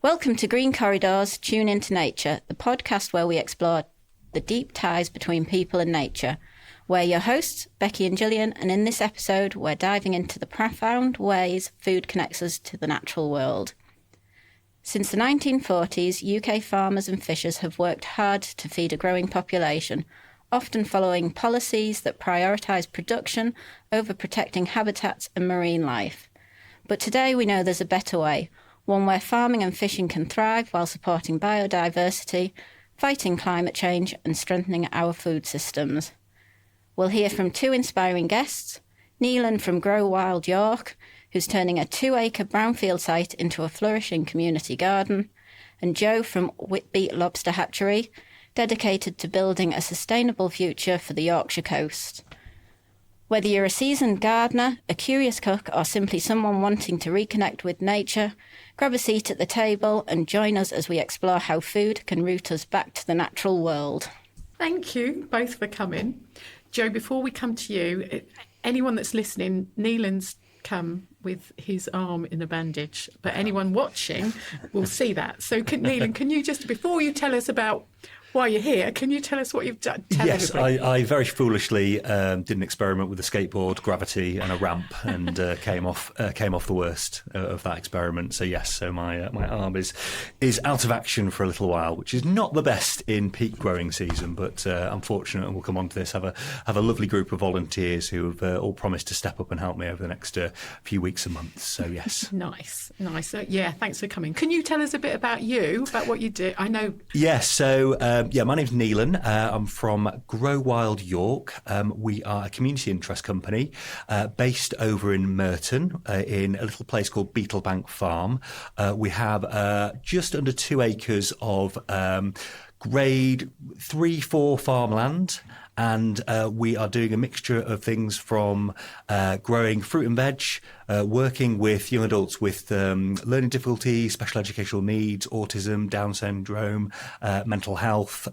Welcome to Green Corridors, Tune into Nature, the podcast where we explore the deep ties between people and nature. We're your hosts, Beki and Gillian, and in this episode we're diving into the profound ways food connects us to the natural world. Since the 1940s, UK farmers and fishers have worked hard to feed a growing population, often following policies that prioritise production over protecting habitats and marine life. But today we know there's a better way, one where farming and fishing can thrive while supporting biodiversity, fighting climate change and strengthening our food systems. We'll hear from two inspiring guests, Neelan from Grow Wild York, who's turning a 2-acre brownfield site into a flourishing community garden, and Joe from Whitby Lobster Hatchery, dedicated to building a sustainable future for the Yorkshire coast. Whether you're a seasoned gardener, a curious cook, or simply someone wanting to reconnect with nature, grab a seat at the table and join us as we explore how food can root us back to the natural world. Thank you both for coming. Joe, before we come to you, anyone that's listening, Neelan's come with his arm in a bandage, but anyone watching will see that. So Neelan, can you just, before you tell us about why you're here, can you tell us what you've done? Yes, I very foolishly did an experiment with a skateboard, gravity, and a ramp, and came off the worst of that experiment. So yes, so my arm is out of action for a little while, which is not the best in peak growing season. But I'm fortunate, and we'll come on to this. Have a lovely group of volunteers who have all promised to step up and help me over the next few weeks and months. So yes, nice. Yeah, thanks for coming. Can you tell us a bit about you, about what you do? I know. Yes. So. My name's Neelan. I'm from Grow Wild York. We are a community interest company based over in Merton in a little place called Beetlebank Farm. We have just under 2 acres of grade 3-4 farmland. And we are doing a mixture of things from growing fruit and veg, working with young adults with learning difficulties, special educational needs, autism, Down syndrome, mental health.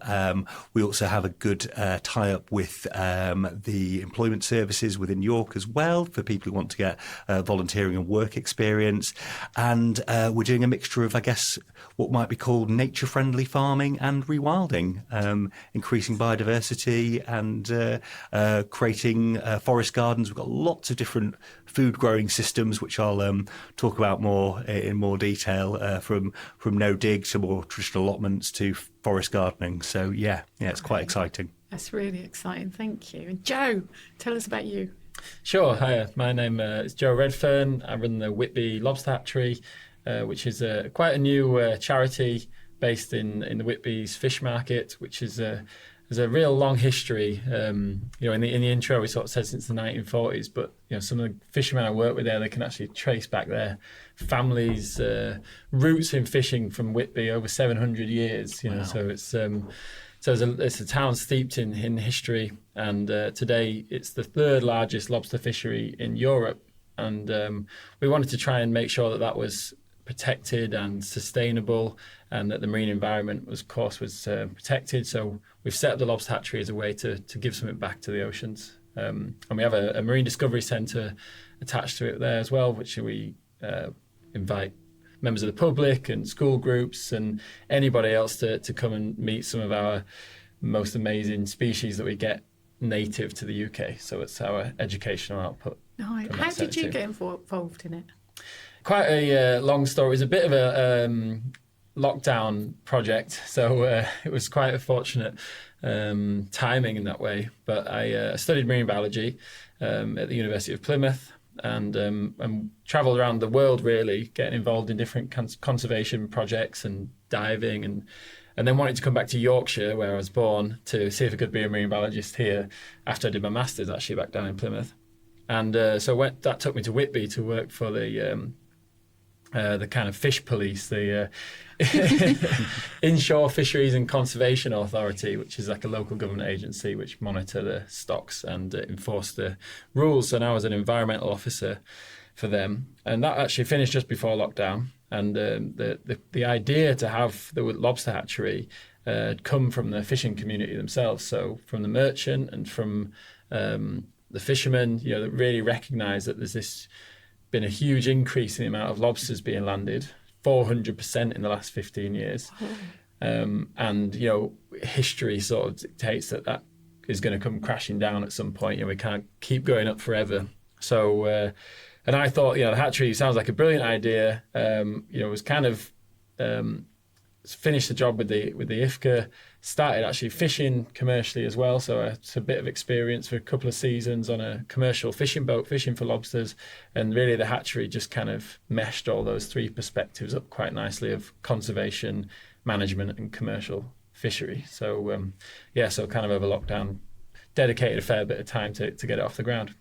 We also have a good tie-up with the employment services within York as well for people who want to get volunteering and work experience. And we're doing a mixture of, I guess, what might be called nature-friendly farming and rewilding, increasing biodiversity and creating forest gardens. We've got lots of different food growing systems, which I'll talk about in more detail, from no dig to more traditional allotments to forest gardening. So yeah, it's quite exciting. That's really exciting. Thank you. And Joe, tell us about you. Sure. Hi, my name is Joe Redfern. I run the Whitby Lobster Hatchery, which is quite a new charity based in the Whitby's fish market, which is there's a real long history. In the intro, we sort of said since the 1940s, but some of the fishermen I work with there, they can actually trace back their families' roots in fishing from Whitby over 700 years. Wow. So it's it's a town steeped in history, and today it's the 3rd largest lobster fishery in Europe, and we wanted to try and make sure that was protected and sustainable, and that the marine environment was protected. So we've set up the lobster hatchery as a way to give something back to the oceans. And we have a marine discovery centre attached to it there as well, which we invite members of the public and school groups and anybody else to come and meet some of our most amazing species that we get native to the UK. So it's our educational output. Nice. How did you get involved in it? Quite a long story. It was a bit of a lockdown project, so it was quite a fortunate timing in that way. But I studied marine biology at the University of Plymouth, and travelled around the world really, getting involved in different conservation projects and diving, and then wanted to come back to Yorkshire, where I was born, to see if I could be a marine biologist here after I did my masters actually back down in Plymouth. And so that took me to Whitby to work for the kind of fish police, the Inshore Fisheries and Conservation Authority, which is like a local government agency which monitor the stocks and enforce the rules. So now I was an environmental officer for them, and that actually finished just before lockdown. And the idea to have the lobster hatchery come from the fishing community themselves, so from the merchant and from the fishermen, you know, that really recognise that there's been a huge increase in the amount of lobsters being landed 400% in the last 15 years. And, history sort of dictates that is going to come crashing down at some point. We can't keep going up forever. So, and I thought, the hatchery sounds like a brilliant idea. It was kind of finished the job with the IFCA, started actually fishing commercially as well. So it's a bit of experience for a couple of seasons on a commercial fishing boat, fishing for lobsters. And really the hatchery just kind of meshed all those three perspectives up quite nicely of conservation, management and commercial fishery. So, so kind of over lockdown, dedicated a fair bit of time to get it off the ground.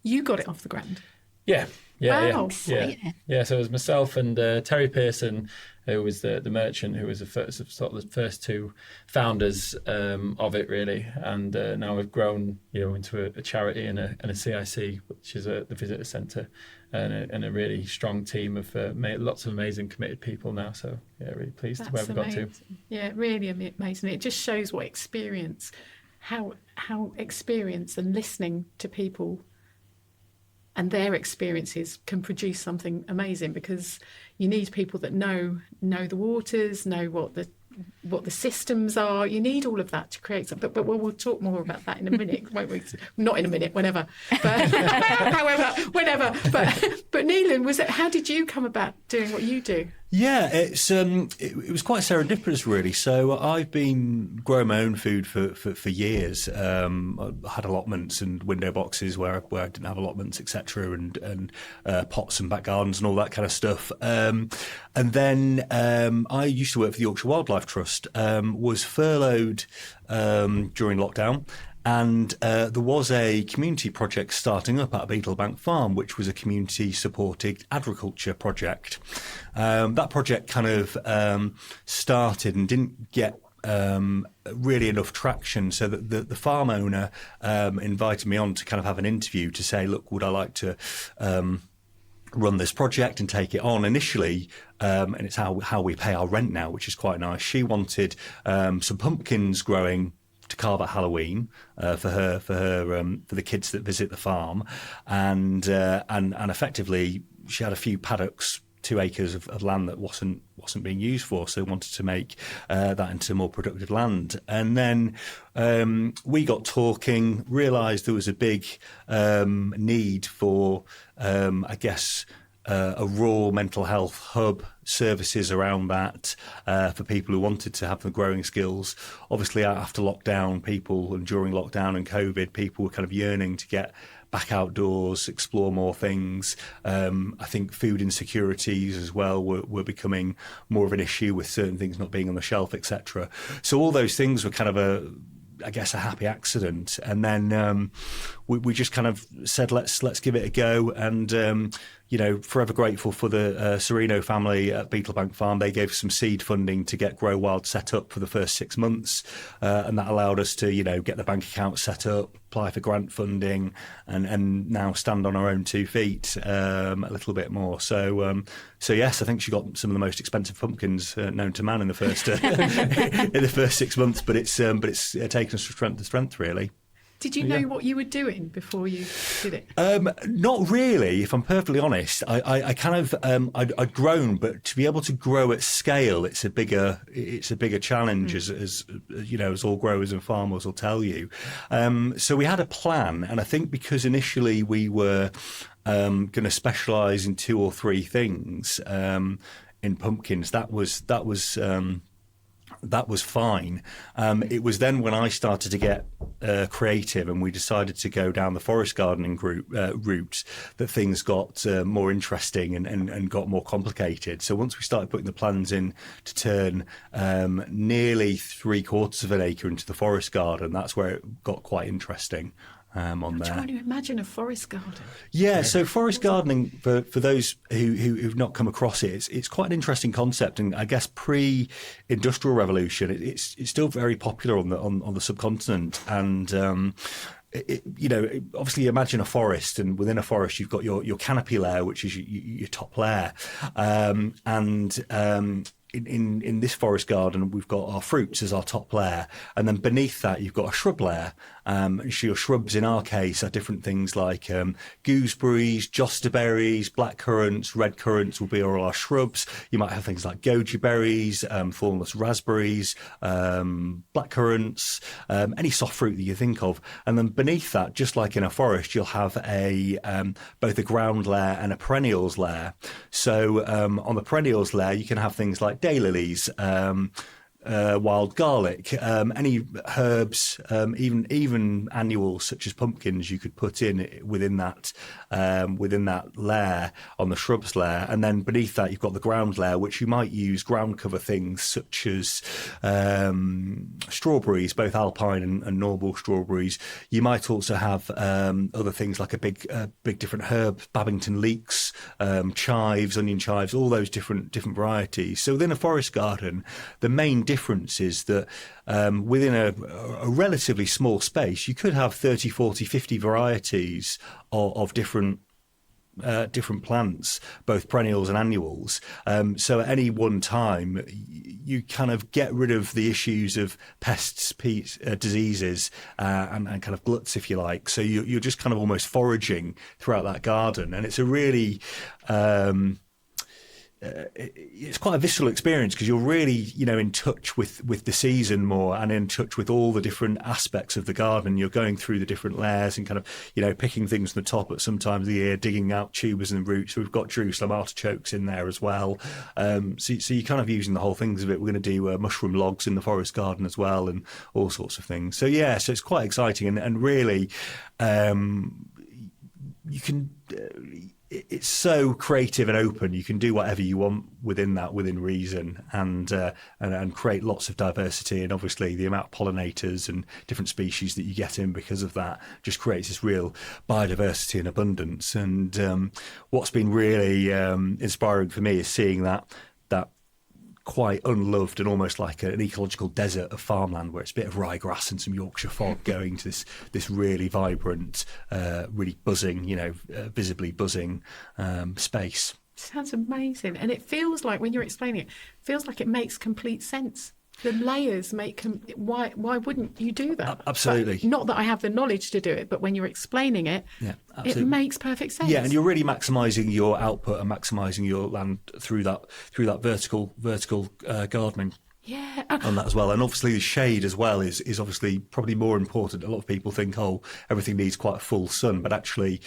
You got it off the ground? Yeah. Wow. Yeah. So it was myself and Terry Pearson, who was the merchant, who was the first two founders of it, really. And now we've grown, into a charity and a CIC, which is the visitor centre, and a really strong team of lots of amazing committed people now. So really pleased to where we've got to. Yeah, really amazing. It just shows what experience, how experience and listening to people and their experiences can produce something amazing, because you need people that know the waters, know what the systems are. You need all of that to create something. But we'll talk more about that in a minute, won't we? Not in a minute, whenever. But however, whenever. But Neelan, how did you come about doing what you do? Yeah, it was quite serendipitous, really. So I've been growing my own food for years. I had allotments and window boxes where I didn't have allotments, etc., and pots and back gardens and all that kind of stuff. And then I used to work for the Yorkshire Wildlife Trust. Was furloughed during lockdown. And there was a community project starting up at Beetlebank Farm, which was a community-supported agriculture project. That project kind of started and didn't get really enough traction, so that the farm owner invited me on to kind of have an interview to say, look, would I like to run this project and take it on initially, and it's how we pay our rent now, which is quite nice. She wanted some pumpkins growing to carve at Halloween for the kids that visit the farm, and effectively she had a few paddocks, 2 acres of land that wasn't being used for, so wanted to make that into more productive land. And then we got talking, realised there was a big need for a rural mental health hub, services around that for people who wanted to have the growing skills. Obviously, after lockdown, and during lockdown and COVID, people were kind of yearning to get back outdoors, explore more things. I think food insecurities as well were becoming more of an issue, with certain things not being on the shelf, etc. So all those things were kind of a happy accident. And then we just kind of said, let's give it a go. And forever grateful for the Sereno family at Beetlebank Farm. They gave us some seed funding to get Grow Wild set up for the first 6 months, and that allowed us to get the bank account set up, apply for grant funding, and now stand on our own 2 feet a little bit more. So yes, I think she got some of the most expensive pumpkins known to man in the first in the first 6 months, but it's taken us from strength to strength, really. Did you know what you were doing before you did it? Not really, if I'm perfectly honest. I kind of I'd grown, but to be able to grow at scale, it's a bigger challenge, as all growers and farmers will tell you. So we had a plan, and I think because initially we were going to specialise in 2 or 3 things in pumpkins, that was fine. It was then when I started to get creative, and we decided to go down the forest gardening route, that things got more interesting and got more complicated. So once we started putting the plans in to turn nearly 3/4 of an acre into the forest garden, that's where it got quite interesting. I'm trying to imagine a forest garden. Yeah, so forest gardening, for those who've not come across it, it's quite an interesting concept, and I guess pre-industrial revolution, it's still very popular on the subcontinent. And obviously imagine a forest, and within a forest you've got your canopy layer, which is your top layer, and in this forest garden, we've got our fruits as our top layer, and then beneath that you've got a shrub layer. So your shrubs in our case are different things like gooseberries, jostaberries, black currants, red currants will be all our shrubs. You might have things like goji berries, thornless raspberries, black currants, any soft fruit that you think of. And then beneath that, just like in a forest, you'll have both a ground layer and a perennials layer. So on the perennials layer, you can have things like daylilies, wild garlic, any herbs, even annuals such as pumpkins you could put in within that layer on the shrubs layer. And then beneath that you've got the ground layer, which you might use ground cover things such as strawberries, both alpine and normal strawberries. You might also have other things like a big different herbs, Babington leeks, chives, onion chives, all those different varieties. So within a forest garden, the main difference is that within a relatively small space, you could have 30, 40, 50 varieties of different plants, both perennials and annuals. So at any one time, you kind of get rid of the issues of pests, diseases, and kind of gluts, if you like. So you're just kind of almost foraging throughout that garden, and it's a really it's quite a visceral experience because you're really, in touch with the season more and in touch with all the different aspects of the garden. You're going through the different layers and kind of, picking things from the top at some times of the year, digging out tubers and roots. So we've got Jerusalem artichokes in there as well. So you're kind of using the whole things of it. We're going to do mushroom logs in the forest garden as well and all sorts of things. So yeah, so it's quite exciting and really you can... it's so creative and open. You can do whatever you want within reason, and create lots of diversity. And obviously, the amount of pollinators and different species that you get in because of that just creates this real biodiversity and abundance. And what's been really inspiring for me is seeing that quite unloved and almost like an ecological desert of farmland where it's a bit of ryegrass and some Yorkshire fog going to this really vibrant, really buzzing, visibly buzzing space. Sounds amazing. And it feels like, when you're explaining it, feels like it makes complete sense. The layers make why wouldn't you do that? Absolutely. But not that I have the knowledge to do it, but when you're explaining it, it makes perfect sense. Yeah, and you're really maximising your output and maximising your land through that vertical gardening. Yeah. On that as well. And obviously the shade as well is obviously probably more important. A lot of people think, everything needs quite a full sun, but actually,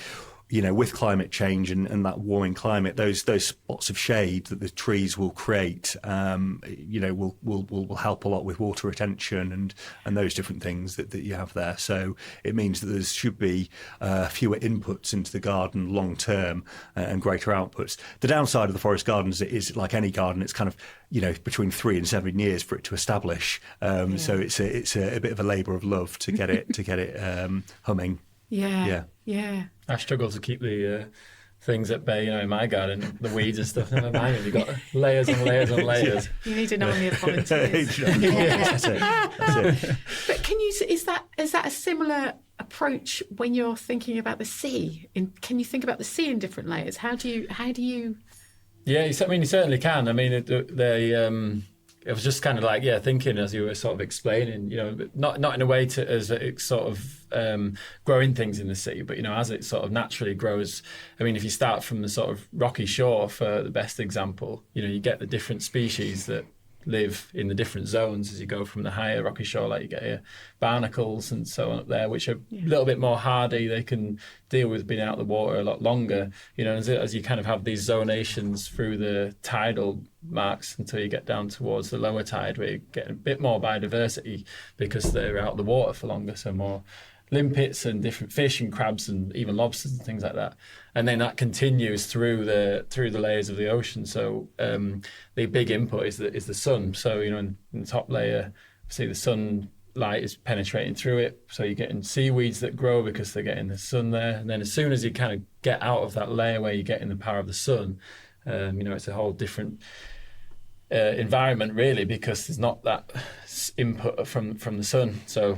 with climate change and that warming climate, those spots of shade that the trees will create, will help a lot with water retention and those different things that you have there. So it means that there should be fewer inputs into the garden long term and greater outputs. The downside of the forest gardens is like any garden, it's kind of between 3 and 7 years for it to establish. So it's a bit of a labour of love to get it humming. Yeah. I struggle to keep the things at bay, in my garden, the weeds and stuff. Never mind, you've got layers and layers and layers. You need an army of volunteers. That's it. But is that a similar approach when you're thinking about the sea? Can you think about the sea in different layers? How do you? Yeah, you certainly can. I mean, it was just kind of thinking as you were sort of explaining, not in a way as it's sort of growing things in the sea, but, as it sort of naturally grows. I mean, if you start from the sort of rocky shore for the best example, you get the different species that live in the different zones as you go from the higher rocky shore, like you get your barnacles and so on up there, which are a little bit more hardy. They can deal with being out of the water a lot longer, as you kind of have these zonations through the tidal marks until you get down towards the lower tide, where you get a bit more biodiversity because they're out of the water for longer, so more limpets and different fish and crabs and even lobsters and things like that. And then that continues through the layers of the ocean. So the big input is the sun. So in the top layer, see the sunlight is penetrating through it. So you're getting seaweeds that grow because they're getting the sun there. And then as soon as you kind of get out of that layer where you're getting the power of the sun, it's a whole different environment really, because there's not that input from the sun. So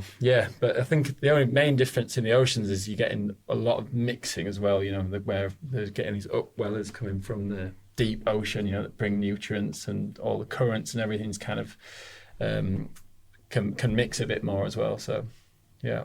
but I think the only main difference in the oceans is you're getting a lot of mixing as well, where they're getting these upwellers coming from the deep ocean, that bring nutrients, and all the currents and everything's kind of can mix a bit more as well. So, yeah.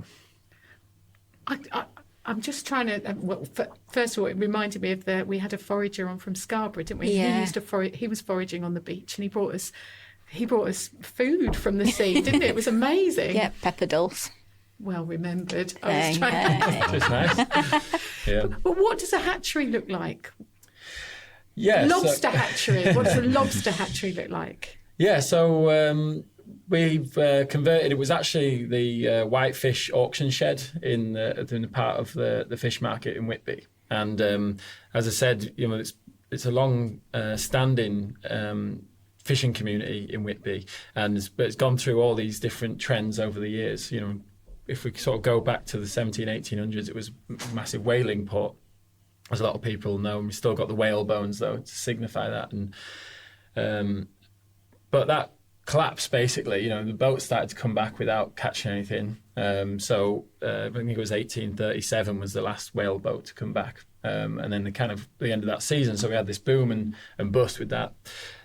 I'm just trying to. Well, first of all, it reminded me of we had a forager on from Scarborough, didn't we? Yeah. He used to he was foraging on the beach, and he brought us food from the sea, didn't it? It was amazing. Yeah, pepper dulse. Well remembered. I Hey, was trying. hey. It's nice. Yeah. But what does a hatchery look like? Yeah. Lobster hatchery. What does a lobster hatchery look like? Yeah. So we've converted. It was actually the whitefish auction shed in the part of the fish market in Whitby. And as I said, it's a long standing fishing community in Whitby, but it's gone through all these different trends over the years. If we sort of go back to the 1800s, it was a massive whaling port, as a lot of people know. And we still got the whale bones though to signify that. And but that collapsed basically. The boats started to come back without catching anything. So I think it was 1837 was the last whale boat to come back, and then the end of that season. So we had this boom and bust with that.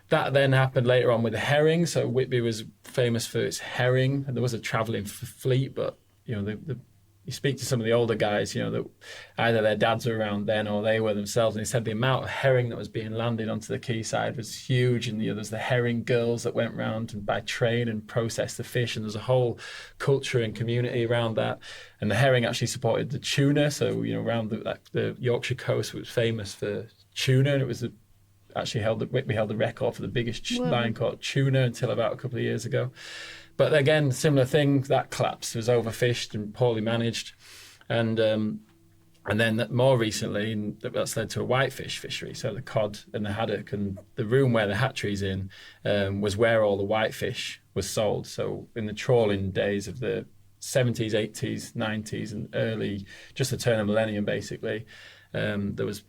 That then happened later on with the herring. So Whitby was famous for its herring, and there was a travelling fleet. But you speak to some of the older guys, that either their dads were around then or they were themselves, and they said the amount of herring that was being landed onto the quayside was huge. And there's the herring girls that went round and by train and processed the fish, and there's a whole culture and community around that. And the herring actually supported the tuna. So around the Yorkshire coast was famous for tuna, and it was Whitby held the record for the biggest line caught tuna until about a couple of years ago. But again, similar thing, that collapsed. It was overfished and poorly managed. And then more recently, that's led to a whitefish fishery. So the cod and the haddock, and the room where the hatchery's in was where all the whitefish was sold. So in the trawling days of the 70s, 80s, 90s, and early, just the turn of millennium basically, there was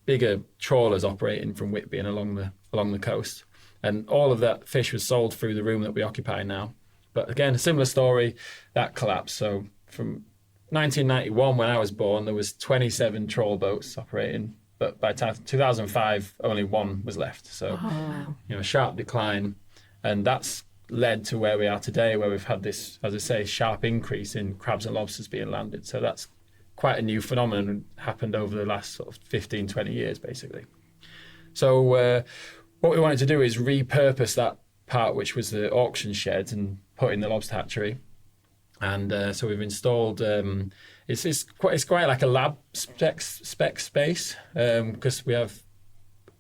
bigger trawlers operating from Whitby and along the coast. And all of that fish was sold through the room that we occupy now. But again, a similar story, that collapsed. So from 1991, when I was born, there was 27 trawl boats operating. But by 2005, only one was left. So, a sharp decline. And that's led to where we are today, where we've had this, as I say, sharp increase in crabs and lobsters being landed. So that's quite a new phenomenon and happened over the last sort of 15, 20 years, basically. So what we wanted to do is repurpose that part, which was the auction shed, and put in the lobster hatchery. And so we've installed, it's quite like a lab spec space, because we have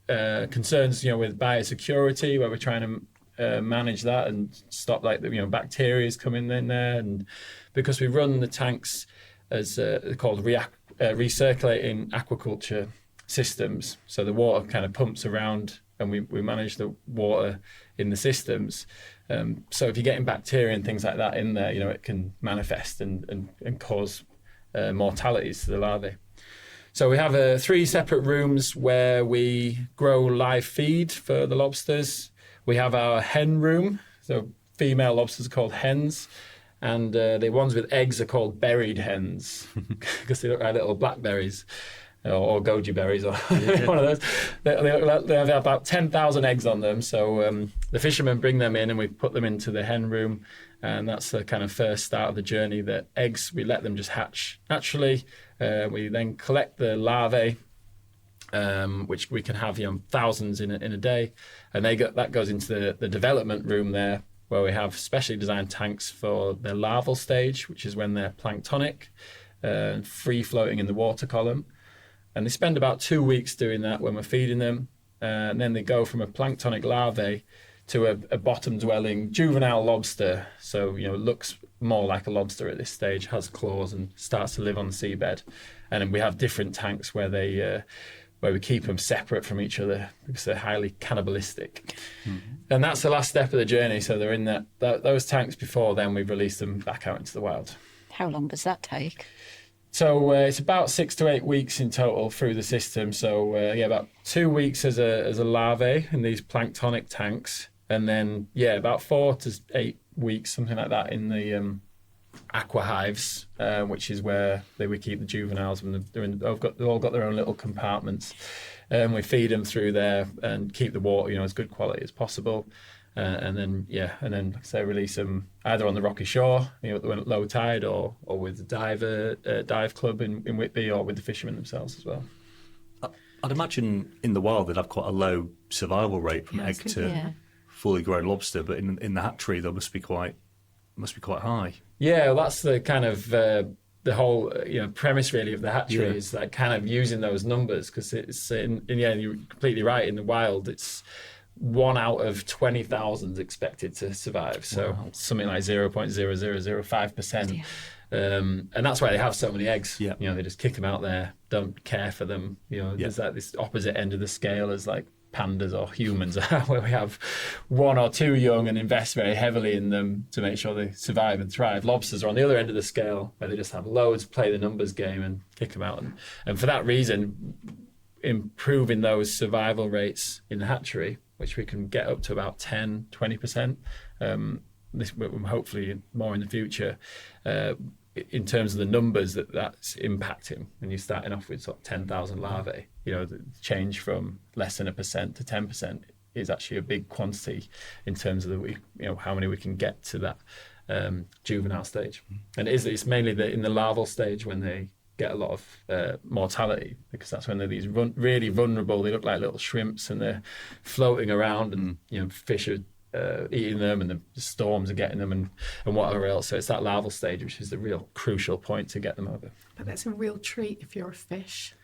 concerns, with biosecurity, where we're trying to manage that and stop bacteria coming in there. And because we run the tanks as they're called recirculating aquaculture systems. So the water kind of pumps around, and we manage the water in the systems. So if you're getting bacteria and things like that in there, it can manifest and cause mortalities to the larvae. So we have 3 separate rooms where we grow live feed for the lobsters. We have our hen room. So female lobsters are called hens. And the ones with eggs are called buried hens because they look like little blackberries or goji berries or one of those. They have about 10,000 eggs on them. So the fishermen bring them in and we put them into the hen room. And that's the kind of first start of the journey. The eggs, we let them just hatch naturally. We then collect the larvae, which we can have thousands in a day. And that goes into the development room there, where we have specially designed tanks for the larval stage, which is when they're planktonic, free floating in the water column. And they spend about 2 weeks doing that when we're feeding them. And then they go from a planktonic larvae to a bottom-dwelling juvenile lobster. So, looks more like a lobster at this stage, has claws and starts to live on the seabed. And then we have different tanks where we keep them separate from each other because they're highly cannibalistic. Mm-hmm. And that's the last step of the journey. So they're in those tanks before then we've released them back out into the wild. How long does that take? So it's about 6 to 8 weeks in total through the system. So about 2 weeks as a larvae in these planktonic tanks. And then, about 4 to 8 weeks, something like that, in the aqua hives, which is where we keep the juveniles when they've all got their own little compartments. We feed them through there and keep the water, as good quality as possible. And then, like I say, release them either on the rocky shore, at low tide, or with the dive club in Whitby, or with the fishermen themselves as well. I'd imagine in the wild they'd have quite a low survival rate from egg to fully grown lobster, but in the hatchery they must be quite high. Yeah, well, that's the kind of the whole premise really of the hatchery is that kind of using those numbers, because it's you're completely right. In the wild, it's 1 out of 20,000 is expected to survive, so something like 0.0005%. And that's why they have so many eggs. Yeah. They just kick them out there, don't care for them. There's like this opposite end of the scale as like pandas or humans, where we have 1 or 2 young and invest very heavily in them to make sure they survive and thrive. Lobsters are on the other end of the scale, where they just have loads, play the numbers game and kick them out. And for that reason, improving those survival rates in the hatchery, which we can get up to about 10, 20%, this hopefully more in the future, in terms of the numbers that's impacting. When you're starting off with sort of 10,000 larvae, the change from less than 1% to 10% is actually a big quantity in terms of how many we can get to that juvenile stage. And it's mainly in the larval stage when they get a lot of mortality, because that's when they're these really vulnerable. They look like little shrimps and they're floating around, and fish are eating them, and the storms are getting them, and whatever else. So it's that larval stage which is the real crucial point to get them over. But that's a real treat if you're a fish.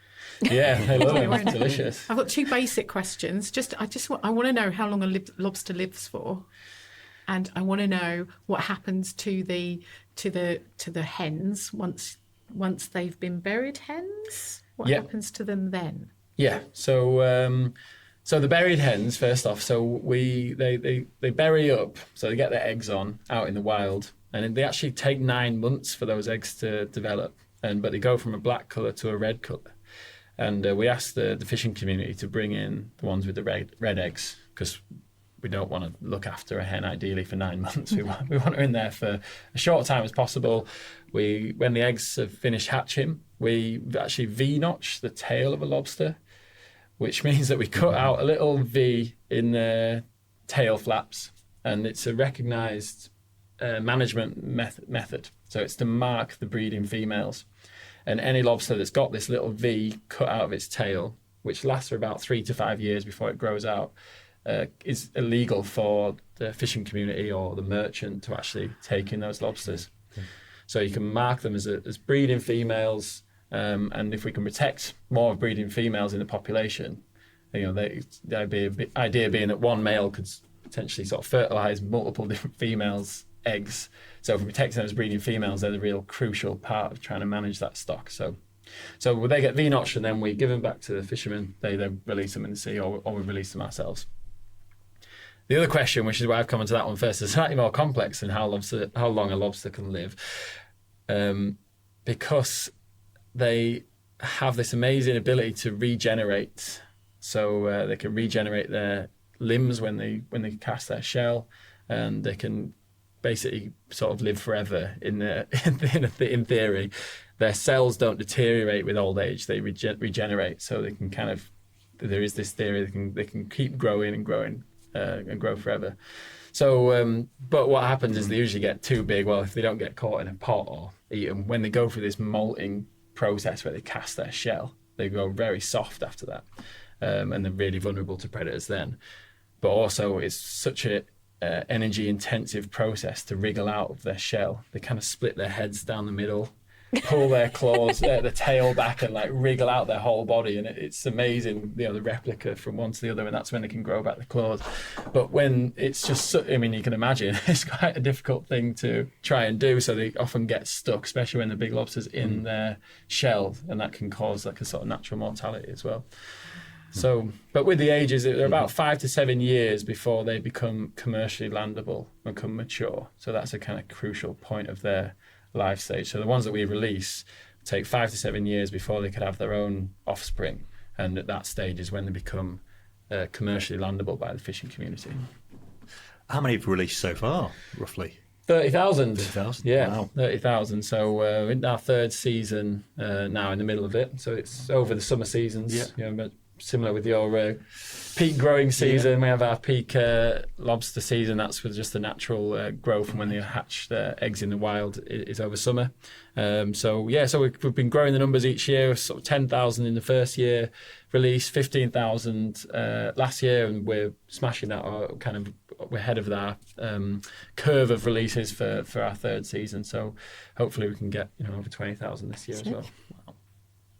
Yeah, they love it. It's delicious. I've got 2 basic questions. I want to know how long a lobster lives for, and I want to know what happens to the hens once they've been buried. Hens, what happens to them then? Yeah, so the buried hens, first off, so they bury up, so they get their eggs out in the wild, and they actually take 9 months for those eggs to develop, but they go from a black colour to a red colour. And we asked the fishing community to bring in the ones with the red eggs, because we don't want to look after a hen ideally for 9 months. We want her in there for a short time as possible. When the eggs have finished hatching, we actually V-notch the tail of a lobster, which means that we cut out a little V in the tail flaps, and it's a recognised management method. So it's to mark the breeding females. And any lobster that's got this little V cut out of its tail, which lasts for about 3 to 5 years before it grows out, is illegal for the fishing community or the merchant to actually take in those lobsters. Okay. So you can mark them as breeding females, and if we can protect more breeding females in the population, the idea being that one male could potentially sort of fertilise multiple different females' eggs. So if we protect them as breeding females, they're the real crucial part of trying to manage that stock. So they get V-notched, and then we give them back to the fishermen. They then release them in the sea, or we release them ourselves. The other question, which is why I've come onto that one first, is slightly more complex than how long a lobster can live, because they have this amazing ability to regenerate. So they can regenerate their limbs when they cast their shell, and they can basically sort of live forever in theory. Their cells don't deteriorate with old age; they regenerate. So they can there is this theory they can keep growing and growing. And grow forever. So, but what happens is they usually get too big. Well, if they don't get caught in a pot or eaten, when they go through this molting process where they cast their shell, they go very soft after that, and they're really vulnerable to predators then. But also, it's such a energy-intensive process to wriggle out of their shell. They kind of split their heads down the middle, pull their claws, the tail back, and like wriggle out their whole body, and it's amazing, the replica from one to the other, and that's when they can grow back the claws. But when it's just, you can imagine it's quite a difficult thing to try and do, so they often get stuck, especially when the big lobster's in their shell, and that can cause like a sort of natural mortality as well. So, but with the ages, they're about 5 to 7 years before they become commercially landable and become mature. So that's a kind of crucial point of their life stage. So the ones that we release take 5 to 7 years before they could have their own offspring, and at that stage is when they become commercially landable by the fishing community. How many have you released so far, roughly? 30,000. 30,000? Yeah, Wow. 30,000. So we're in our third season now, in the middle of it. So it's over the summer seasons. Yeah. You know, but similar with your peak growing season. We have our peak lobster season. That's with just the natural growth from when they hatch their eggs in the wild is over summer. So we've been growing the numbers each year. Sort of 10,000 in the first year release, 15,000 last year, and we're smashing that. Or we're ahead of our curve of releases for our third season. So hopefully we can get over 20,000 this year as well.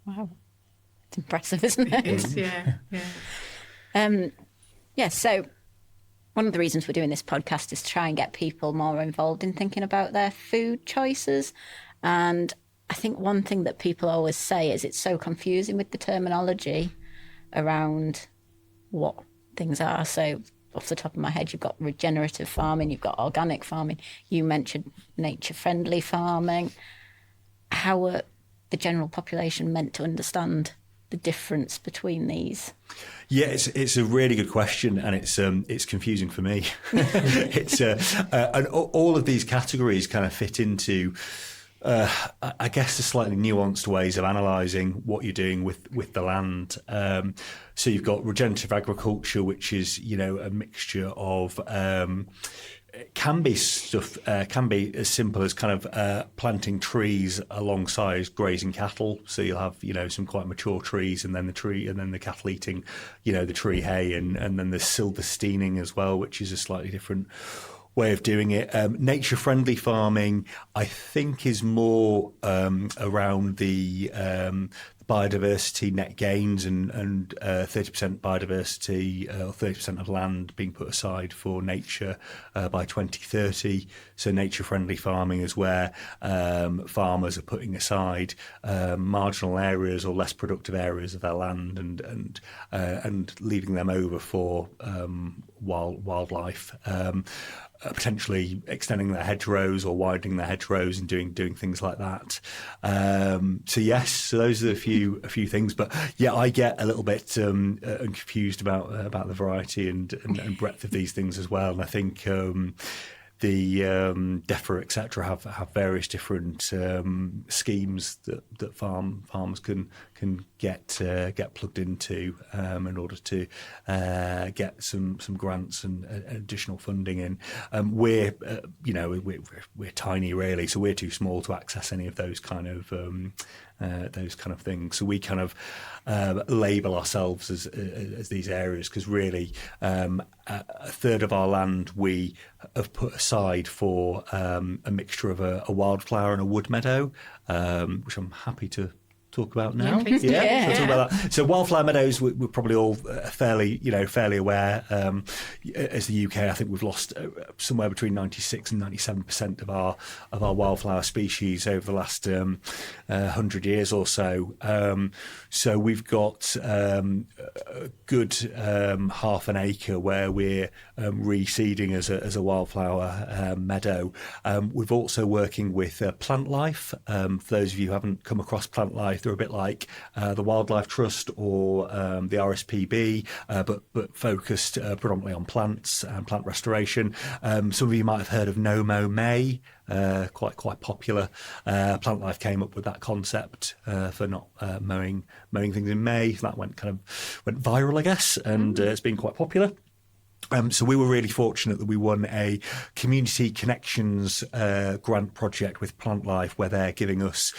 Wow. It's impressive, isn't it? It is, yeah. So one of the reasons we're doing this podcast is to try and get people more involved in thinking about their food choices. And I think one thing that people always say is it's so confusing with the terminology around what things are. So off the top of my head, you've got regenerative farming, you've got organic farming. You mentioned nature-friendly farming. How are the general population meant to understand the difference between these? Yeah, it's a really good question, and it's confusing for me. And all of these categories kind of fit into, I guess, the slightly nuanced ways of analysing what you're doing with the land. So you've got regenerative agriculture, which is a mixture of can be as simple as kind of planting trees alongside grazing cattle. So you'll have some quite mature trees, and then the cattle eating the tree hay, and then there's silversteining as well, which is a slightly different way of doing it. Nature-friendly farming, I think, is more around the biodiversity net gains and 30% biodiversity or 30% of land being put aside for nature by 2030. So nature-friendly farming is where farmers are putting aside marginal areas or less productive areas of their land and leaving them over for wildlife. Potentially extending their hedgerows or widening their hedgerows and doing things like that. So those are a few things. But yeah, I get a little bit confused about the variety and breadth of these things as well. And I think the DEFRA, etc., have various different schemes that farmers can get plugged into in order to get some grants and additional funding in. We're tiny really, so we're too small to access any of those kind of things. So we kind of label ourselves as these areas because really a third of our land we have put aside for a mixture of a wildflower and a wood meadow, which I'm happy to talk about now. Please do. So talk about that. So wildflower meadows, we're probably all fairly aware. As the UK, I think we've lost somewhere between 96 and 97% of our wildflower species over the last 100 years or so. So we've got a good half an acre where we're reseeding as a wildflower meadow. We're also working with Plant Life. For those of you who haven't come across Plant Life, they're a bit like the Wildlife Trust or the RSPB, but focused predominantly on plants and plant restoration. Some of you might have heard of No Mow May, quite popular. Plant Life came up with that concept for not mowing things in May. That went viral, I guess, and it's been quite popular. So we were really fortunate that we won a community connections grant project with Plant Life, where they're giving us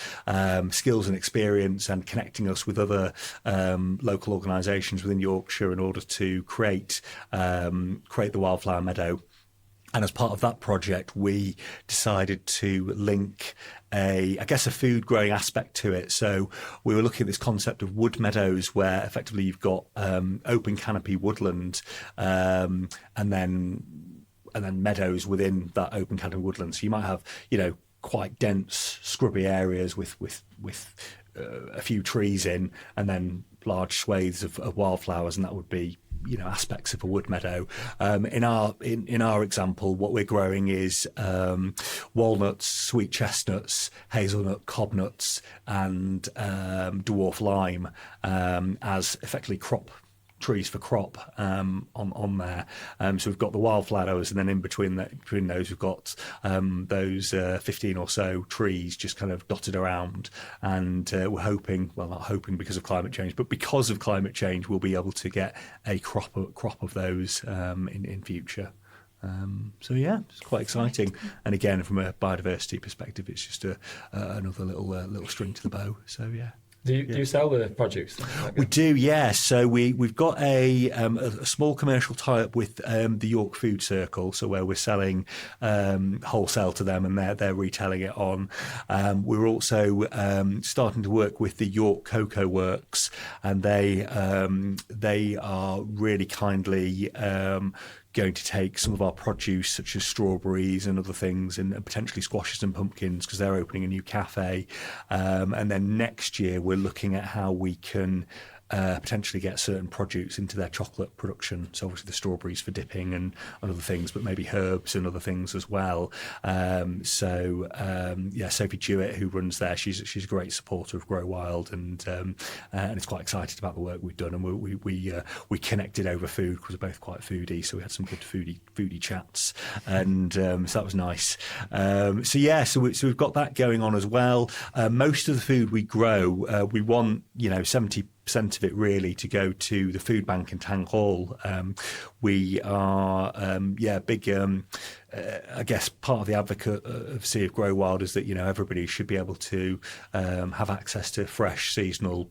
skills and experience and connecting us with other local organisations within Yorkshire in order to create the wildflower meadow. And as part of that project, we decided to link a food growing aspect to it. So we were looking at this concept of wood meadows, where effectively you've got open canopy woodland, and then meadows within that open canopy woodland. So you might have quite dense scrubby areas with a few trees in, and then large swathes of wildflowers, and that would be aspects of a wood meadow. In our example, what we're growing is walnuts, sweet chestnuts, hazelnut, cobnuts, and dwarf lime as effectively crop trees for crop on there. So we've got the wildflowers, and then in between those we've got those 15 or so trees just kind of dotted around, and we're hoping, well, not hoping because of climate change, but because of climate change, we'll be able to get a crop of those in future. So yeah, it's quite exciting. And again, from a biodiversity perspective, it's just another little string to the bow. So yeah. Do you sell the produce? We do, yeah. So we've got a small commercial tie-up with the York Food Circle, so where we're selling wholesale to them, and they're retailing it on. We're also starting to work with the York Cocoa Works, and they are really kindly going to take some of our produce, such as strawberries and other things, and potentially squashes and pumpkins, because they're opening a new cafe. And then next year, we're looking at how we can potentially get certain produce into their chocolate production. So obviously the strawberries for dipping and other things, but maybe herbs and other things as well. Sophie Jewett, who runs there, she's a great supporter of Grow Wild, and is quite excited about the work we've done. And we connected over food, because we're both quite foodie, so we had some good foodie chats, and so that was nice. So we've got that going on as well. Most of the food we grow, we want 70% of it really to go to the food bank in Town Hall. We are big I guess part of the advocacy of Grow Wild is that everybody should be able to have access to fresh, seasonal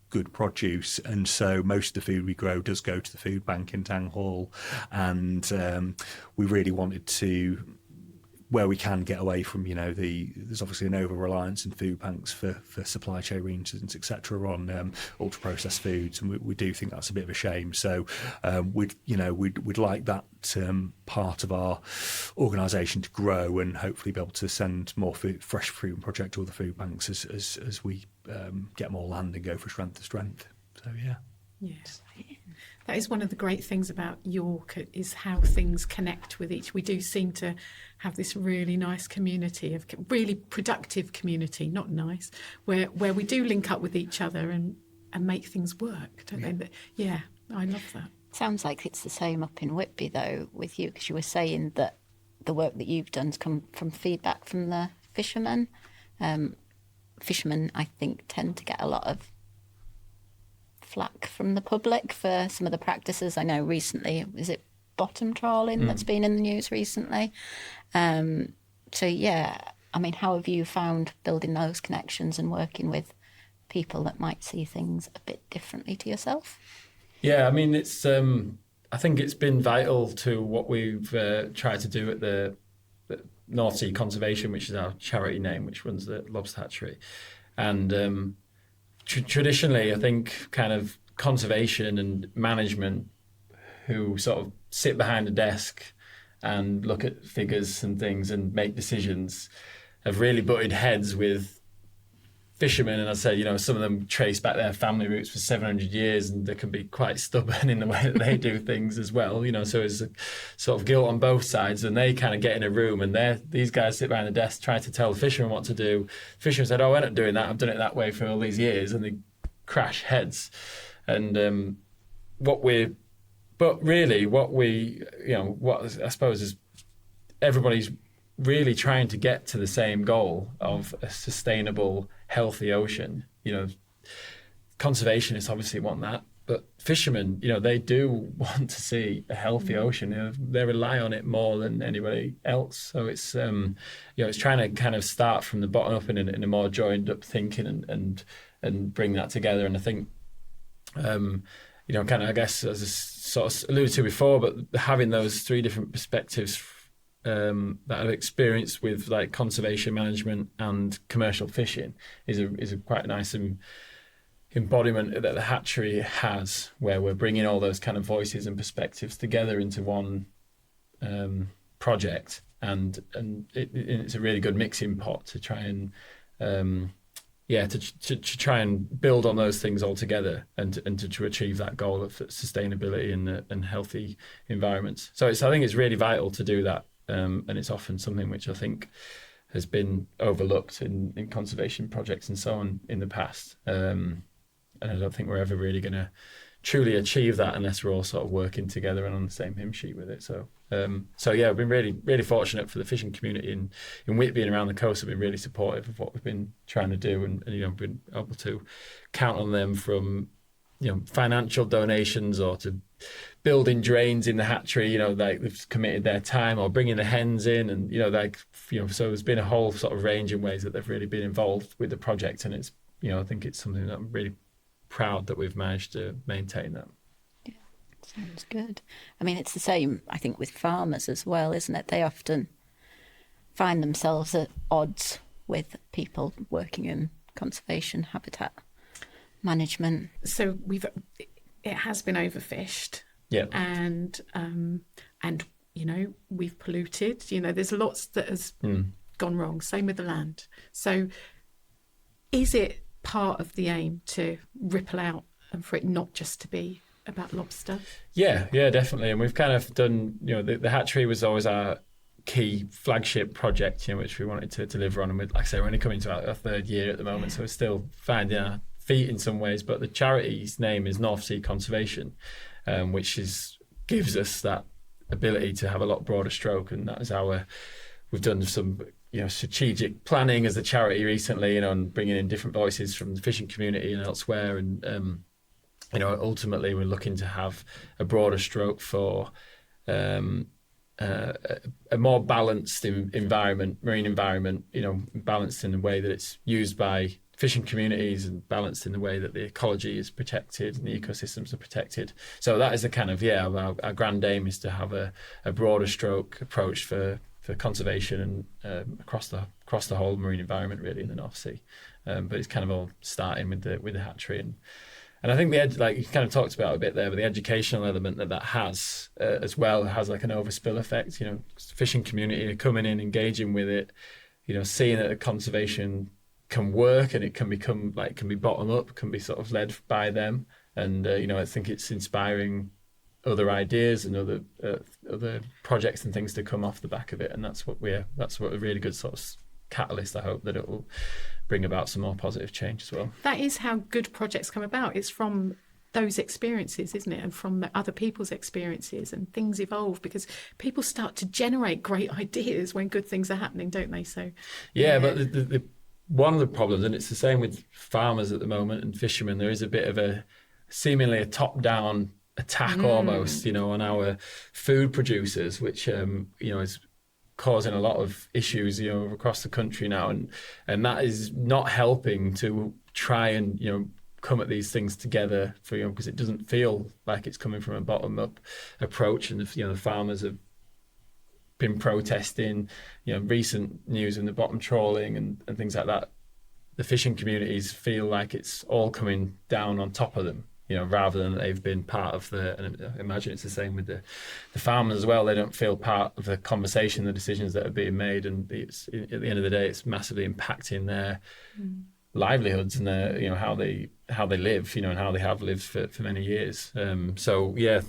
good produce, and so most of the food we grow does go to the food bank in Town Hall, and we really wanted to, where we can, get away from there's obviously an over reliance in food banks for supply chain reasons, etc., on ultra processed foods, and we do think that's a bit of a shame. So we'd like that part of our organisation to grow, and hopefully be able to send more fresh fruit and product to all the food banks as we get more land and go from strength to strength. So yeah. Yes. That is one of the great things about York, is how things connect with each. We do seem to have this really nice community, of really productive community, not nice, where we do link up with each other and make things work, don't they? Yeah, I love that. Sounds like it's the same up in Whitby, though, with you, because you were saying that the work that you've done has come from feedback from the fishermen. Fishermen, I think, tend to get a lot of flack from the public for some of the practices. I know recently, is it bottom trawling that's been in the news recently? So yeah, I mean, how have you found building those connections and working with people that might see things a bit differently to yourself? Yeah, I mean, it's I think it's been vital to what we've tried to do at the North Sea Conservation, which is our charity name, which runs the lobster hatchery. And traditionally, I think kind of conservation and management, who sort of sit behind a desk and look at figures and things and make decisions, have really butted heads with fishermen. And I said, some of them trace back their family roots for 700 years, and they can be quite stubborn in the way that they do things as well. So there's a sort of guilt on both sides, and they kind of get in a room, and these guys sit behind the desk trying to tell the fishermen what to do. The fishermen said, "Oh, we're not doing that. I've done it that way for all these years," and they crash heads. And what I suppose is everybody's really trying to get to the same goal of a sustainable, healthy ocean. Conservationists obviously want that, but fishermen, they do want to see a healthy ocean. They rely on it more than anybody else. So it's it's trying to kind of start from the bottom up in a more joined up thinking and bring that together. And I think kind of, I guess, as I sort of alluded to before, but having those three different perspectives that I've experienced with like conservation management and commercial fishing is a quite nice embodiment that the hatchery has, where we're bringing all those kind of voices and perspectives together into one project, and it's a really good mixing pot to try and to try and build on those things all together, and to achieve that goal of sustainability and healthy environments. So I think it's really vital to do that. And it's often something which I think has been overlooked in conservation projects and so on in the past. And I don't think we're ever really going to truly achieve that unless we're all sort of working together and on the same hymn sheet with it. So yeah, we've been really fortunate for the fishing community in Whitby and around the coast have been really supportive of what we've been trying to do, and been able to count on them from financial donations or to building drains in the hatchery. They've committed their time, or bringing the hens in, and so there's been a whole sort of range in ways that they've really been involved with the project, and it's I think it's something that I'm really proud that we've managed to maintain that. Yeah, sounds good. I mean, it's the same, I think, with farmers as well, isn't it? They often find themselves at odds with people working in conservation, habitat management. So it has been overfished. Yeah. And we've polluted. There's lots that has gone wrong. Same with the land. So is it part of the aim to ripple out and for it not just to be about lobster? Yeah, definitely. And we've kind of done, the hatchery was always our key flagship project, which we wanted to deliver on. And like I say, we're only coming to our third year at the moment, so we're still finding our feet in some ways. But the charity's name is North Sea Conservation, which gives us that ability to have a lot broader stroke, and that is we've done some strategic planning as a charity recently, and bringing in different voices from the fishing community and elsewhere, and ultimately we're looking to have a broader stroke for a more balanced environment, marine environment, balanced in the way that it's used by fishing communities and balanced in the way that the ecology is protected and the ecosystems are protected. So that is the kind of, our grand aim is to have a broader stroke approach for conservation and across the whole marine environment, really, in the North Sea. But it's kind of all starting with the hatchery, and I think like you kind of talked about a bit there, but the educational element that has as well has like an overspill effect. Fishing community are coming in, engaging with it, seeing that the conservation can work, and it can be bottom up, can be sort of led by them, and I think it's inspiring other ideas and other projects and things to come off the back of it, and that's what a really good sort of catalyst. I hope that it will bring about some more positive change as well. That is how good projects come about. It's from those experiences, isn't it? And from other people's experiences, and things evolve because people start to generate great ideas when good things are happening, don't they? So yeah. But the one of the problems, and it's the same with farmers at the moment and fishermen, there is a bit of seemingly a top-down attack almost, on our food producers, which is causing a lot of issues, across the country now, and that is not helping to try and come at these things together for because it doesn't feel like it's coming from a bottom-up approach, and the farmers have been protesting, recent news in the bottom trawling and things like that. The fishing communities feel like it's all coming down on top of them, rather than they've been part of and I imagine it's the same with the farmers as well. They don't feel part of the conversation, the decisions that are being made, and at the end of the day, it's massively impacting their livelihoods and their, how they live, and how they have lived for many years. So yeah,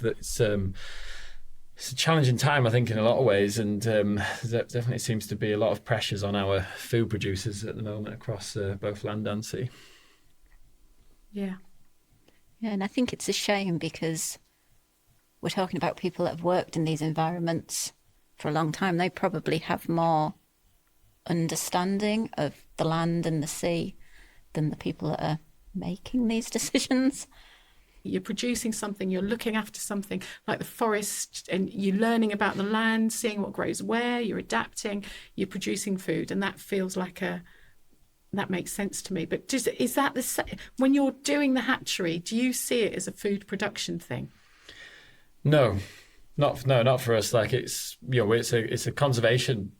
it's a challenging time, I think, in a lot of ways, and there definitely seems to be a lot of pressures on our food producers at the moment across both land and sea. Yeah. Yeah, and I think it's a shame because we're talking about people that have worked in these environments for a long time. They probably have more understanding of the land and the sea than the people that are making these decisions. You're producing something, you're looking after something like the forest, and you're learning about the land, seeing what grows where, you're adapting, you're producing food, and that feels like that makes sense to me. But is that the same when you're doing the hatchery? Do you see it as a food production thing? No, not for us. Like it's it's a conservation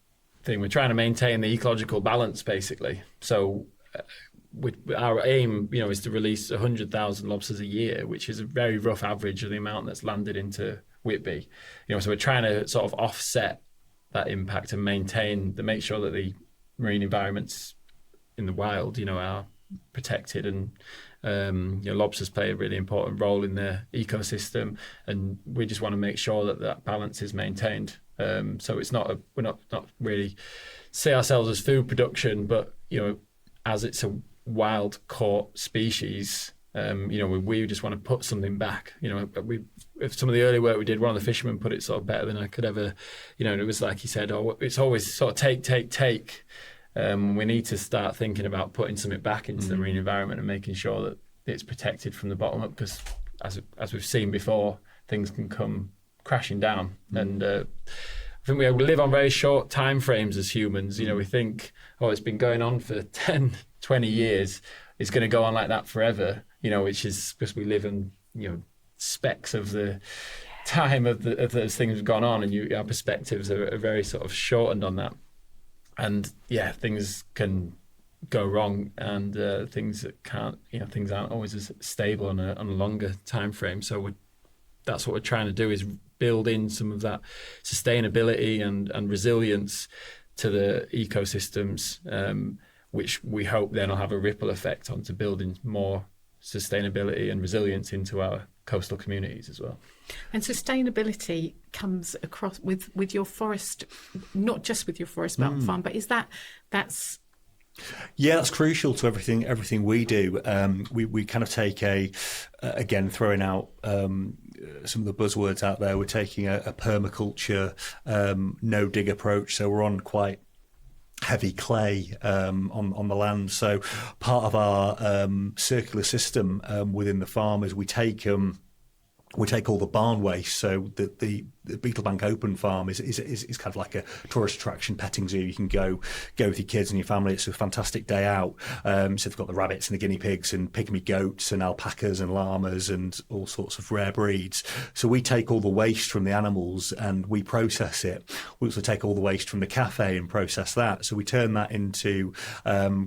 thing. We're trying to maintain the ecological balance, basically. So our aim, is to release 100,000 lobsters a year, which is a very rough average of the amount that's landed into Whitby. So we're trying to sort of offset that impact and make sure that the marine environments in the wild, are protected, and lobsters play a really important role in the ecosystem, and we just want to make sure that balance is maintained. So it's we're not really see ourselves as food production, but as it's a wild caught species, We just want to put something back. If some of the early work we did, one of the fishermen put it sort of better than I could ever, and it was like he said, it's always sort of take. We need to start thinking about putting something back into the marine environment and making sure that it's protected from the bottom up, because as we've seen before, things can come crashing down. And I think we live on very short time frames as humans. We think, it's been going on for 10, 20 years. It's going to go on like that forever, which is because we live in, specks of the time of those things have gone on, and our perspectives are very sort of shortened on that. And things can go wrong, and things aren't always as stable on a longer time frame. So that's what we're trying to do, is build in some of that sustainability and resilience to the ecosystems, which we hope then will have a ripple effect onto building more sustainability and resilience into our coastal communities as well. And sustainability comes across with your forest, not just with your forest mountain farm, but that's that's crucial to everything we do. We kind of take again, throwing out some of the buzzwords out there, we're taking a permaculture, no dig approach. So we're on quite heavy clay on the land. So part of our circular system within the farm is we take all the barn waste. So the Beetlebank Open Farm is kind of like a tourist attraction, petting zoo. You can go with your kids and your family. It's a fantastic day out. So they've got the rabbits and the guinea pigs and pygmy goats and alpacas and llamas and all sorts of rare breeds. So we take all the waste from the animals and we process it. We also take all the waste from the cafe and process that. So we turn that into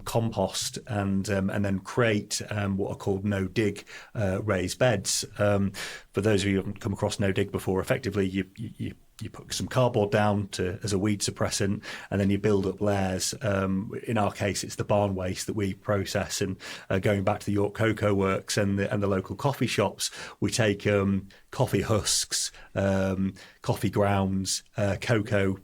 compost and then create what are called no-dig raised beds. For those of you who haven't come across no-dig before, effectively you put some cardboard down as a weed suppressant, and then you build up layers. In our case, it's the barn waste that we process. And going back to the York Cocoa Works and the local coffee shops, we take coffee husks, coffee grounds, cacao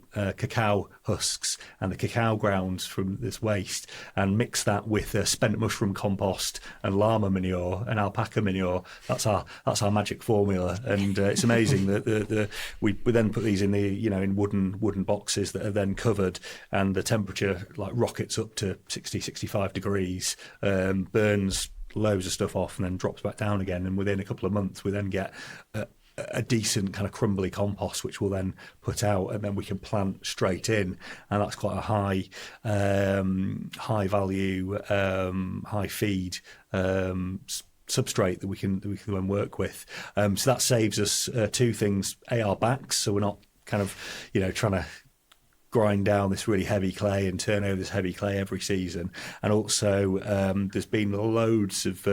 husks, and the cacao grounds from this waste, and mix that with spent mushroom compost and llama manure and alpaca manure. That's our magic formula, and it's amazing that we then put these in in wooden boxes that are then covered, and the temperature rockets up to 60-65 degrees, burns loads of stuff off and then drops back down again, and within a couple of months we then get a decent kind of crumbly compost, which we'll then put out, and then we can plant straight in, and that's quite a high value, high feed substrate that we can then work with. So that saves us two things: our backs, so we're not kind of trying to grind down this really heavy clay and turn over this heavy clay every season. And also there's been loads of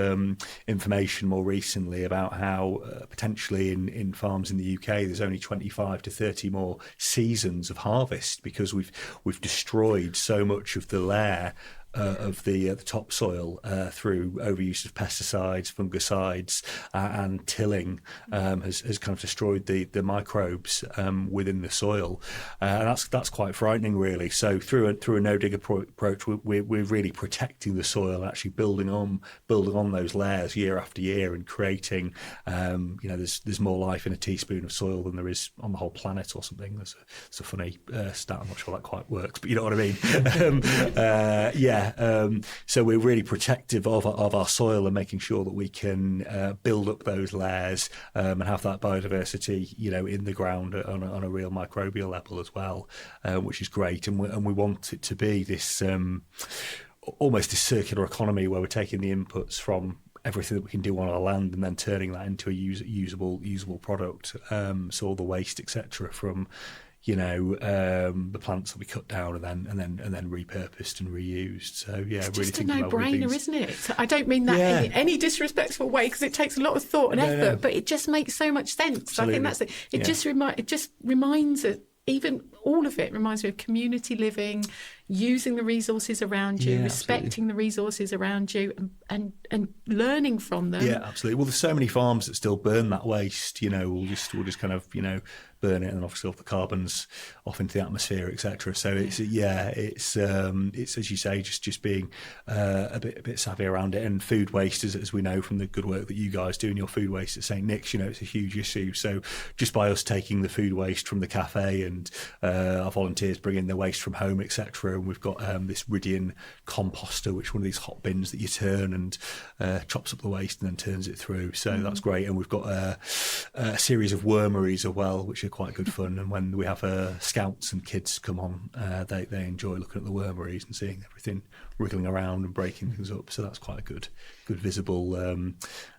information more recently about how potentially in farms in the UK there's only 25 to 30 more seasons of harvest, because we've destroyed so much of the layer of the topsoil through overuse of pesticides, fungicides, and tilling has kind of destroyed the microbes within the soil, and that's quite frightening, really. So through a no-dig approach, we're really protecting the soil, actually building on those layers year after year, and creating there's more life in a teaspoon of soil than there is on the whole planet or something. It's a funny stat. I'm not sure that quite works, but you know what I mean. So we're really protective of our soil and making sure that we can build up those layers and have that biodiversity, in the ground on a real microbial level as well, which is great. And we want it to be this almost this circular economy where we're taking the inputs from everything that we can do on our land and then turning that into a usable product. So all the waste, etc., from the plants that we cut down and then repurposed and reused. So it's really just a no-brainer, isn't it? I don't mean that in any disrespectful way, because it takes a lot of thought and effort, but it just makes so much sense. Absolutely. I think that's it. It just reminds us. Even all of it reminds me of community living, using the resources around you, Yeah, respecting absolutely. the resources around you, and learning from them. Yeah, absolutely. Well, there's so many farms that still burn that waste. We'll just kind of burn it, and obviously off the carbons off into the atmosphere, etc. So it's as you say, just being a bit savvy around it. And food waste, as we know from the good work that you guys do in your food waste at St Nick's, it's a huge issue. So just by us taking the food waste from the cafe, and our volunteers bringing their waste from home, etc. And we've got this Ridian composter, which is one of these hot bins that you turn and chops up the waste and then turns it through. So that's great. And we've got a series of wormeries as well, which are quite good fun. And when we have scouts and kids come on, they enjoy looking at the wormeries and seeing everything wriggling around and breaking things up. So that's quite a good visible,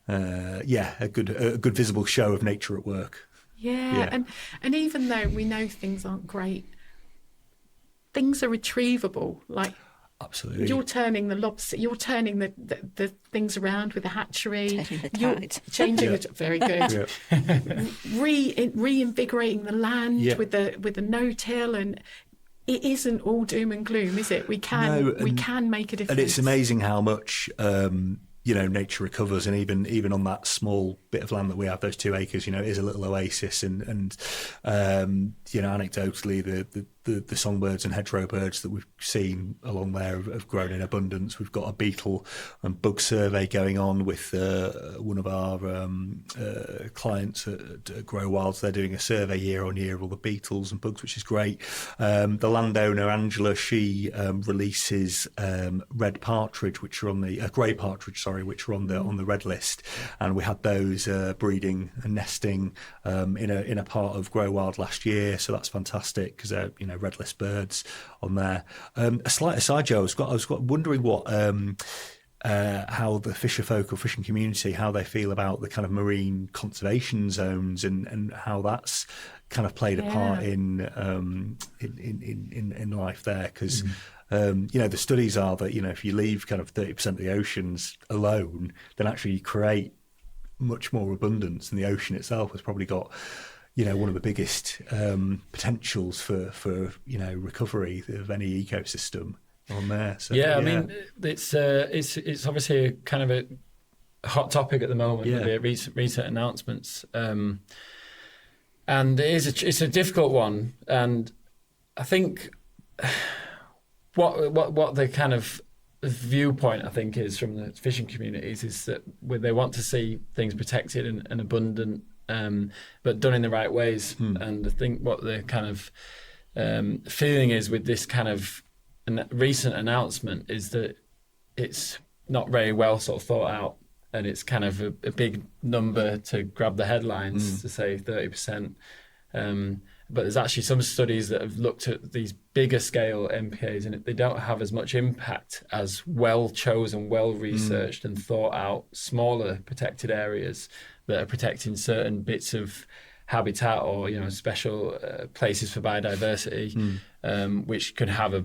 a good visible show of nature at work. Yeah. And even though we know things aren't great, things are retrievable. Like, absolutely, you're turning the lobster, you're turning the things around with the hatchery. Changing the You're tide. changing Yeah. it. Very good. Reinvigorating the land Yeah. with the no-till, and it isn't all doom and gloom, is it? We can make a difference. And it's amazing how much nature recovers, and even on that small bit of land that we have, those 2 acres, it is a little oasis. And anecdotally, the songbirds and hedgerow birds that we've seen along there have grown in abundance. We've got a beetle and bug survey going on with one of our clients at Grow Wild. So they're doing a survey year on year of all the beetles and bugs, which is great. The landowner Angela, she releases red partridge, which are on the grey partridge, which are on the red list, and we had those breeding and nesting in a part of Grow Wild last year. So that's fantastic, because they're red list birds on there. A slight aside, Joe, I was wondering what how the fisher folk or fishing community, how they feel about the kind of marine conservation zones, and how that's kind of played a part in life there, because. The studies are that if you leave kind of 30% of the oceans alone, then actually you create much more abundance, and the ocean itself has probably got one of the biggest potentials for recovery of any ecosystem on there. So, I mean, it's obviously a kind of a hot topic at the moment with the recent announcements, and it's a difficult one. And I think what the kind of viewpoint, I think, is from the fishing communities is that they want to see things protected and abundant, but done in the right ways. And I think what the kind of feeling is with this kind of recent announcement is that it's not very well sort of thought out, and it's kind of a big number to grab the headlines to say 30%. But there's actually some studies that have looked at these bigger scale MPAs, and they don't have as much impact as well chosen, well researched and thought out smaller protected areas that are protecting certain bits of habitat or special places for biodiversity, which could have a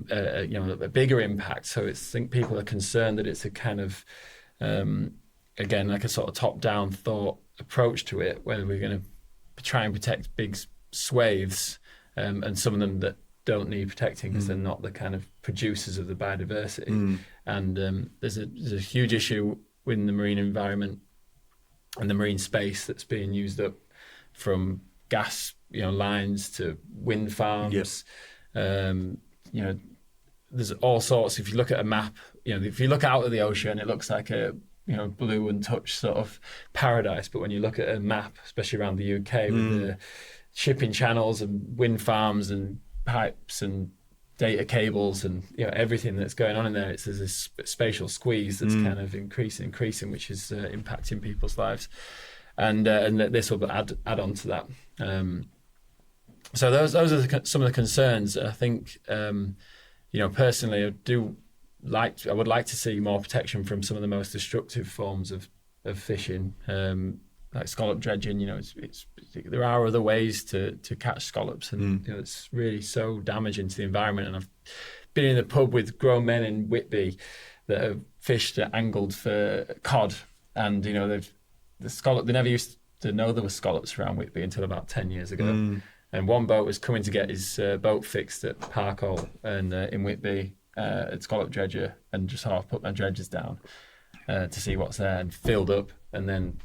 bigger impact. So I think people are concerned that it's a kind of again, like a sort of top down thought approach to it, whether we're going to try and protect big swathes, and some of them that don't need protecting because they're not the kind of producers of the biodiversity. And there's a huge issue in the marine environment and the marine space that's being used up, from gas lines to wind farms. There's all sorts. If you look at a map, if you look out at the ocean, it looks like a blue and touch sort of paradise. But when you look at a map, especially around the UK, with the shipping channels and wind farms and pipes and data cables and everything that's going on in there, there's this spatial squeeze that's kind of increasing, which is impacting people's lives, and this will add on to that. So those are some of the concerns. I think personally, I would like to see more protection from some of the most destructive forms of fishing. Like scallop dredging, there are other ways to catch scallops, and it's really so damaging to the environment. And I've been in the pub with grown men in Whitby that have fished and angled for cod, and the scallop. They never used to know there were scallops around Whitby until about 10 years ago, And one boat was coming to get his boat fixed at Parkhall and in Whitby at Scallop Dredger, and just half put my dredgers down to see what's there, and filled up. And then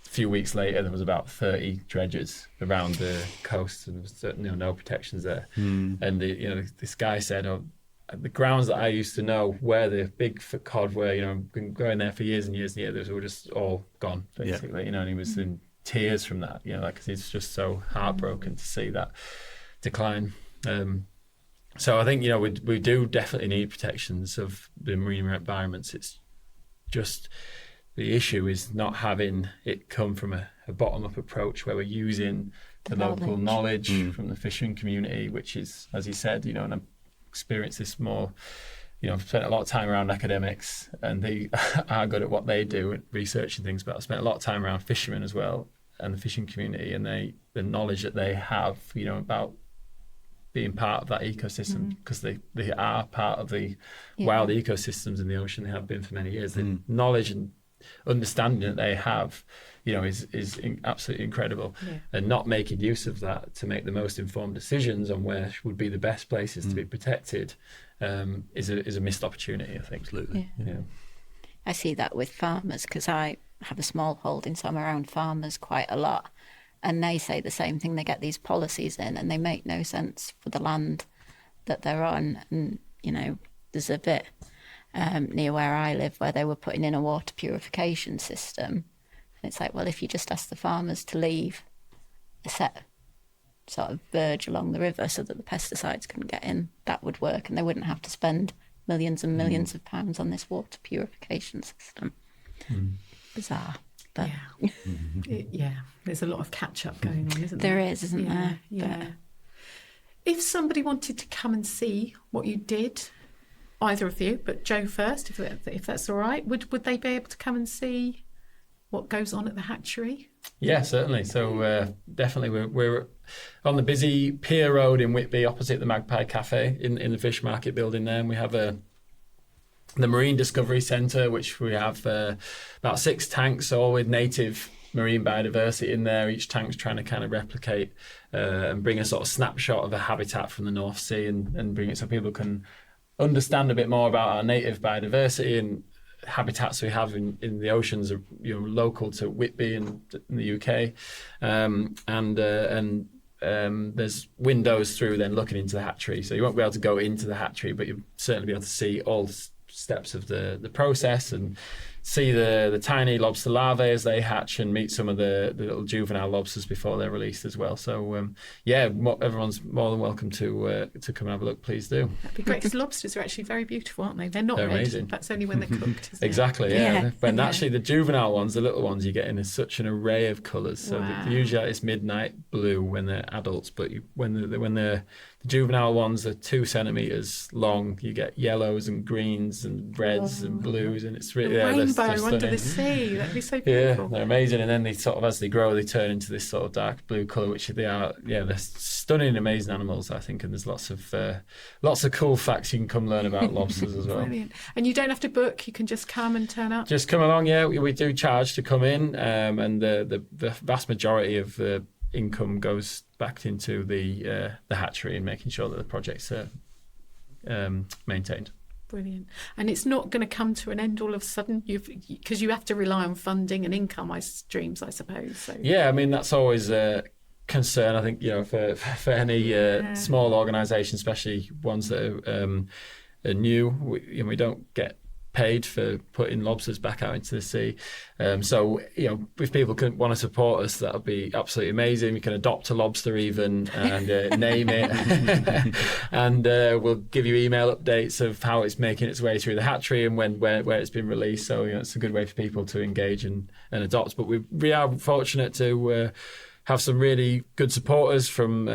a few weeks later, there was about 30 dredgers around the coast, and there was no protections there. And this guy said, the grounds that I used to know where the big cod were, been going there for years and years and years, they were just all gone, basically. And he was in tears from that, because he's just so heartbroken to see that decline. So I think, we do definitely need protections of the marine environments. It's just the issue is not having it come from a bottom-up approach where we're using the local knowledge from the fishing community, which is, as you said, and I've experienced this more, I've spent a lot of time around academics, and they are good at what they do, researching things, but I've spent a lot of time around fishermen as well, and the fishing community, and the knowledge that they have, about being part of that ecosystem, because they are part of the wild ecosystems in the ocean. They have been for many years. The knowledge and understanding that they have, is absolutely incredible. And not making use of that to make the most informed decisions on where would be the best places to be protected is a missed opportunity, I think. Absolutely. Yeah. I see that with farmers, because I have a small holding, so I'm around farmers quite a lot. And they say the same thing. They get these policies in and they make no sense for the land that they're on. And, there's a bit near where I live where they were putting in a water purification system. And it's like, well, if you just ask the farmers to leave a set sort of verge along the river so that the pesticides couldn't get in, that would work. And they wouldn't have to spend millions and millions of pounds on this water purification system. Bizarre. But There's a lot of catch-up going on, isn't there? There is, isn't there? Yeah. But if somebody wanted to come and see what you did, either of you, but Joe first, if that's all right, would they be able to come and see what goes on at the hatchery? Yeah, certainly. So definitely we're on the busy Pier Road in Whitby, opposite the Magpie Cafe in the fish market building there, and we have the Marine Discovery Centre, which we have about 6 tanks, all with native marine biodiversity in there. Each tank's trying to kind of replicate and bring a sort of snapshot of a habitat from the North Sea and bring it so people can understand a bit more about our native biodiversity and habitats we have in the oceans are local to Whitby and in the UK. There's windows through then looking into the hatchery. So you won't be able to go into the hatchery, but you'll certainly be able to see all steps of the process and see the tiny lobster larvae as they hatch and meet some of the little juvenile lobsters before they're released as well. So everyone's more than welcome to come and have a look. Please do. That'd be great, because lobsters are actually very beautiful, aren't they? They're red. Amazing. That's only when they're cooked, isn't Exactly, yeah. But actually the juvenile ones, the little ones, you get in such an array of colours. So usually it's midnight blue when they're adults, but when the juvenile ones are 2 centimetres long, you get yellows and greens and reds and blues, and it's really rainbow under the sea. That'd be so beautiful. Yeah, they're amazing. And then they sort of, as they grow, they turn into this sort of dark blue colour, which they are. Yeah, they're stunning, amazing animals, I think. And there's lots of cool facts you can come learn about lobsters as well. Brilliant. And you don't have to book; you can just come and turn up. Just come along. Yeah, we do charge to come in, and the vast majority of the income goes back into the hatchery and making sure that the projects are maintained. Brilliant. And it's not going to come to an end all of a sudden, because you have to rely on funding and income streams, I suppose. So. Yeah, I mean that's always a concern. I think for any small organisation, especially ones that are new, we don't get paid for putting lobsters back out into the sea. So, if people want to support us, that would be absolutely amazing. We can adopt a lobster even and name it. And we'll give you email updates of how it's making its way through the hatchery and where it's been released. So, it's a good way for people to engage and adopt. But we are fortunate to have some really good supporters from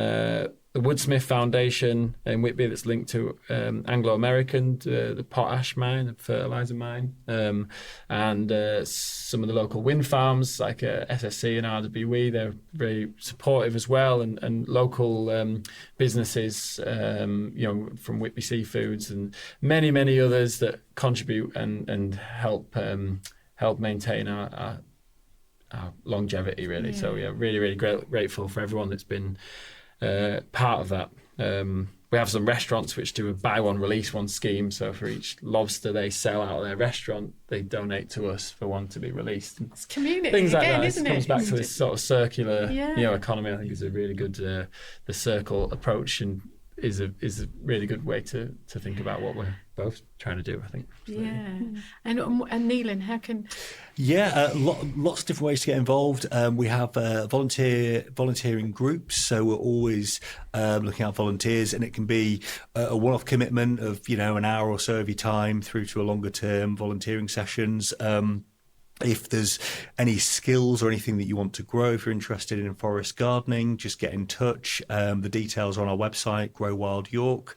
the Woodsmith Foundation in Whitby that's linked to Anglo-American, the potash mine, the fertiliser mine, and some of the local wind farms like SSC and RWE. They're very supportive as well, and local businesses, from Whitby Seafoods and many, many others that contribute and help maintain our longevity, really. Yeah. So, really, really grateful for everyone that's been part of that. We have some restaurants which do a buy one, release one scheme. So for each lobster they sell out of their restaurant, they donate to us for one to be released. It's community Things like again, that. isn't It comes it? back to this sort of circular Yeah. economy. I think is a really good, the circle approach, and is a really good way to think about what we're both trying to do, I think. Yeah. And Neelan, how can... Yeah, lots of different ways to get involved. We have volunteering groups, so we're always looking at volunteers, and it can be a one-off commitment of an hour or so of your time through to a longer-term volunteering sessions. If there's any skills or anything that you want to grow, if you're interested in forest gardening, just get in touch. The details are on our website, Grow Wild York.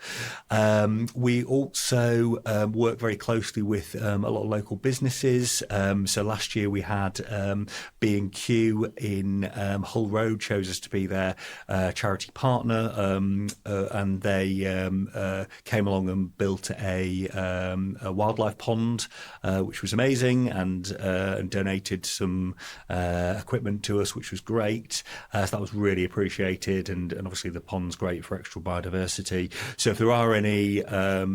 We also work very closely with a lot of local businesses. So last year we had B&Q in Hull Road chose us to be their charity partner, and they came along and built a wildlife pond, which was amazing, and donated some equipment to us, which was great. So that was really appreciated, and obviously the pond's great for extra biodiversity. So if there are any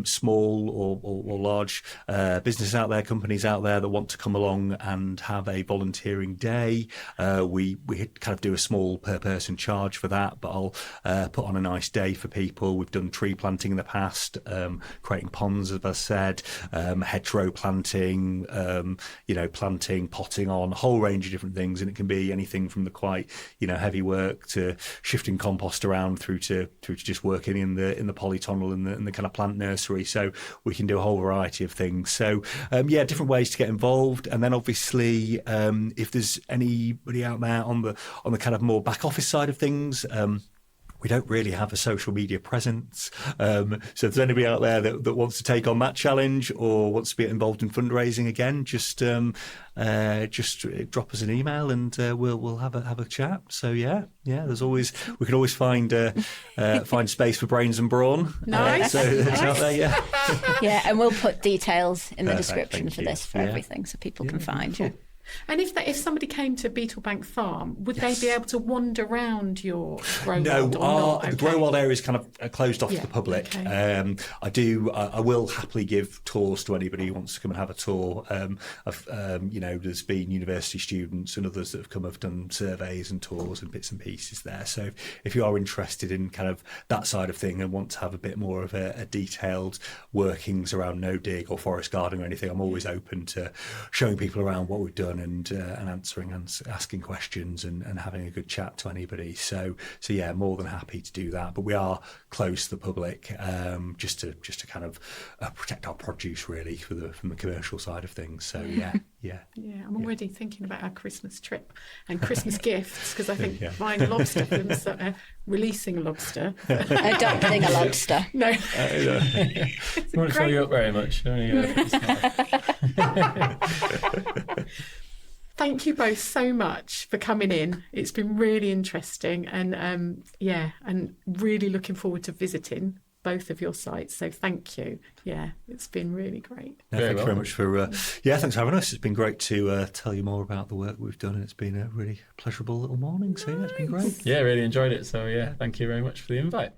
small or large businesses out there, companies out there that want to come along and have a volunteering day, we kind of do a small per person charge for that, but I'll put on a nice day for people. We've done tree planting in the past, creating ponds, as I said, hedgerow planting, planting, potting on, a whole range of different things, and it can be anything from the quite heavy work to shifting compost around through to just working in the polytunnel and the kind of plant nursery. So we can do a whole variety of things. So different ways to get involved, and then obviously if there's anybody out there on the kind of more back office side of things. We don't really have a social media presence. So if there's anybody out there that wants to take on that challenge or wants to be involved in fundraising again, just drop us an email and we'll have a chat. So there's always, we can always find space for brains and brawn. Nice. So it's out there, Yeah, and we'll put details in the Perfect, description thank for you. this for everything, so people can find you. And if somebody came to Beetlebank Farm, would they be able to wander around your Grow No, Wild or not? the Grow Wild area is kind of closed off to Yeah, the public. okay. I will happily give tours to anybody who wants to come and have a tour. There's been university students and others that have done surveys and tours and bits and pieces there. So if you are interested in kind of that side of thing and want to have a bit more of a detailed workings around no dig or forest gardening or anything, I'm always open to showing people around what we've done and answering and asking questions and having a good chat to anybody. So yeah, more than happy to do that. But we are close to the public, just to kind of protect our produce really from the commercial side of things. So yeah. I'm already thinking about our Christmas trip and Christmas gifts, because I think buying a lobster from releasing a lobster. Adopting a lobster. No. I won't fill you up very much. Thank you both so much for coming in. It's been really interesting, and and really looking forward to visiting both of your sites. So thank you. Yeah, it's been really great. No, thank you very much for thanks for having us. It's been great to tell you more about the work we've done, and it's been a really pleasurable little morning. So yeah, it's been great. Yeah, really enjoyed it. So yeah, thank you very much for the invite.